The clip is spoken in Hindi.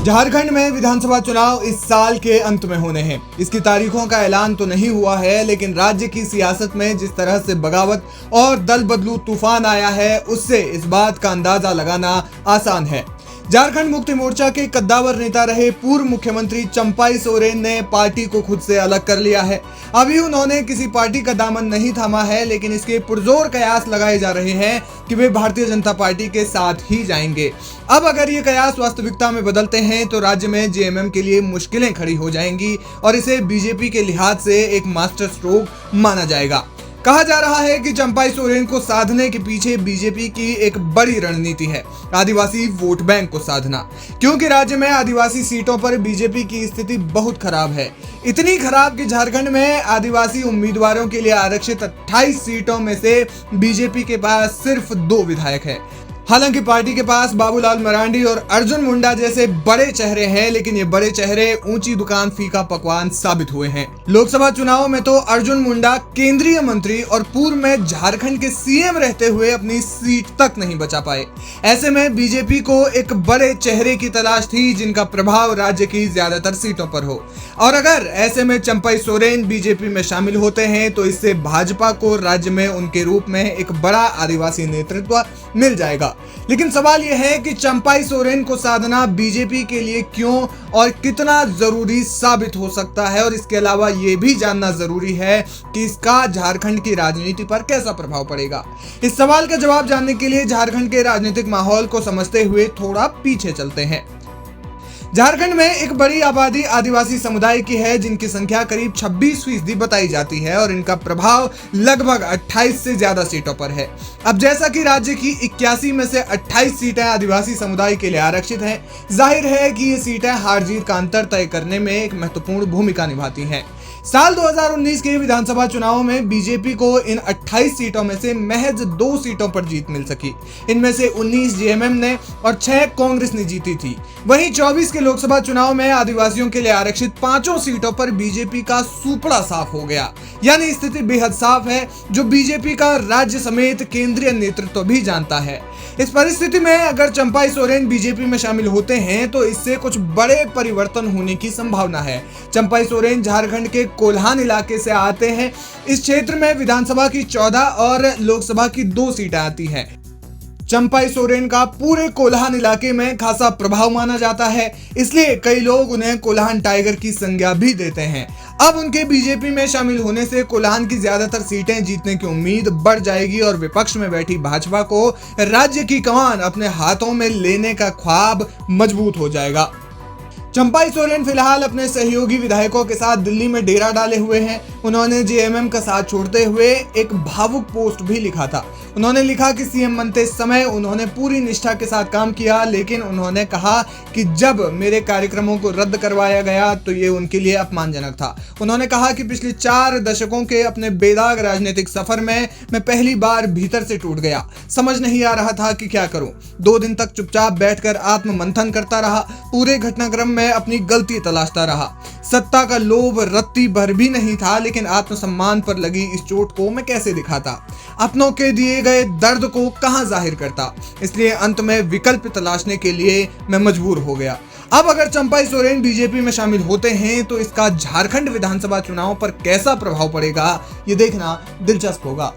झारखंड में विधानसभा चुनाव इस साल के अंत में होने हैं। इसकी तारीखों का ऐलान तो नहीं हुआ है, लेकिन राज्य की सियासत में जिस तरह से बगावत और दल बदलू तूफान आया है, उससे इस बात का अंदाजा लगाना आसान है। झारखंड मुक्ति मोर्चा के कद्दावर नेता रहे पूर्व मुख्यमंत्री चंपाई सोरेन ने पार्टी को खुद से अलग कर लिया है। अभी उन्होंने किसी पार्टी का दामन नहीं थामा है, लेकिन इसके पुरजोर कयास लगाए जा रहे हैं कि वे भारतीय जनता पार्टी के साथ ही जाएंगे। अब अगर ये कयास वास्तविकता में बदलते हैं तो राज्य में जेएमएम के लिए मुश्किलें खड़ी हो जाएंगी और इसे बीजेपी के लिहाज से एक मास्टर स्ट्रोक माना जाएगा। कहा जा रहा है कि चंपाई सोरेन को साधने के पीछे बीजेपी की एक बड़ी रणनीति है, आदिवासी वोट बैंक को साधना, क्योंकि राज्य में आदिवासी सीटों पर बीजेपी की स्थिति बहुत खराब है। इतनी खराब कि झारखंड में आदिवासी उम्मीदवारों के लिए आरक्षित 28 सीटों में से बीजेपी के पास सिर्फ 2 विधायक है। हालांकि पार्टी के पास बाबूलाल मरांडी और अर्जुन मुंडा जैसे बड़े चेहरे हैं, लेकिन ये बड़े चेहरे ऊंची दुकान फीका पकवान साबित हुए हैं। लोकसभा चुनाव में तो अर्जुन मुंडा केंद्रीय मंत्री और पूर्व में झारखंड के सीएम रहते हुए अपनी सीट तक नहीं बचा पाए। ऐसे में बीजेपी को एक बड़े चेहरे की तलाश थी जिनका प्रभाव राज्य की ज्यादातर सीटों पर हो, और अगर ऐसे में चंपाई सोरेन बीजेपी में शामिल होते हैं तो इससे भाजपा को राज्य में उनके रूप में एक बड़ा आदिवासी नेतृत्व मिल जाएगा। लेकिन सवाल यह है कि चंपाई सोरेन को साधना बीजेपी के लिए क्यों और कितना जरूरी साबित हो सकता है, और इसके अलावा यह भी जानना जरूरी है कि इसका झारखंड की राजनीति पर कैसा प्रभाव पड़ेगा। इस सवाल का जवाब जानने के लिए झारखंड के राजनीतिक माहौल को समझते हुए थोड़ा पीछे चलते हैं। झारखंड में एक बड़ी आबादी आदिवासी समुदाय की है, जिनकी संख्या करीब 26% बताई जाती है और इनका प्रभाव लगभग 28 से ज्यादा सीटों पर है। अब जैसा कि राज्य की 81 में से 28 सीटें आदिवासी समुदाय के लिए आरक्षित हैं, जाहिर है कि ये सीटें हार जीत का अंतर तय करने में एक महत्वपूर्ण भूमिका निभाती हैं। साल 2019 के विधानसभा चुनाव में बीजेपी को इन 28 सीटों में से महज 2 सीटों पर जीत मिल सकी। इनमें से 19 जेएमएम ने और 6 कांग्रेस ने जीती थी। वहीं 24 के लोकसभा चुनाव में आदिवासियों के लिए आरक्षित 5 सीटों पर बीजेपी का सुपड़ा साफ हो गया। यानी स्थिति बेहद साफ है, जो बीजेपी का राज्य समेत केंद्रीय नेतृत्व भी जानता है। इस परिस्थिति में अगर चंपाई सोरेन बीजेपी में शामिल होते हैं तो इससे कुछ बड़े परिवर्तन होने की संभावना है। चंपाई सोरेन झारखंड के कोल्हान इलाके से आते हैं। इस क्षेत्र में विधानसभा की 14 और लोकसभा की 2 सीटें आती हैं। चंपाई सोरेन का पूरे कोल्हान इलाके में खासा प्रभाव माना जाता है, इसलिए कई लोग उन्हें कोल्हान टाइगर की संज्ञा भी देते हैं। अब उनके बीजेपी में शामिल होने से कोल्हान की ज्यादातर सीटें जीतने की उम्मीद बढ़ जाएगी और विपक्ष में बैठी भाजपा को राज्य की कमान अपने हाथों में लेने का ख्वाब मजबूत हो जाएगा। चंपाई सोरेन फिलहाल अपने सहयोगी विधायकों के साथ दिल्ली में डेरा डाले हुए हैं। उन्होंने जेएमएम का साथ छोड़ते हुए एक भावुक पोस्ट भी लिखा था। उन्होंने लिखा कि सीएम बनते समय उन्होंने पूरी निष्ठा के साथ काम किया, लेकिन उन्होंने कहा कि जब मेरे कार्यक्रमों को रद्द करवाया गया तो ये उनके लिए अपमानजनक था। उन्होंने कहा कि पिछले 4 दशकों के अपने बेदाग राजनीतिक सफर में मैं पहली बार भीतर से टूट गया। समझ नहीं आ रहा था कि क्या करूं। 2 दिन तक चुपचाप बैठकर आत्म मंथन करता रहा। पूरे घटनाक्रम में अपनी गलती तलाशता रहा। सत्ता का लोभ रत्ती भर भी नहीं था, लेकिन आत्मसम्मान पर लगी इस चोट को मैं कैसे दिखाता, अपनों के दिए गए दर्द को कहां जाहिर करता। इसलिए अंत में विकल्प तलाशने के लिए मैं मजबूर हो गया। अब अगर चंपाई सोरेन बीजेपी में शामिल होते हैं तो इसका झारखंड विधानसभा चुनाव पर कैसा प्रभाव पड़ेगा, ये देखना दिलचस्प होगा।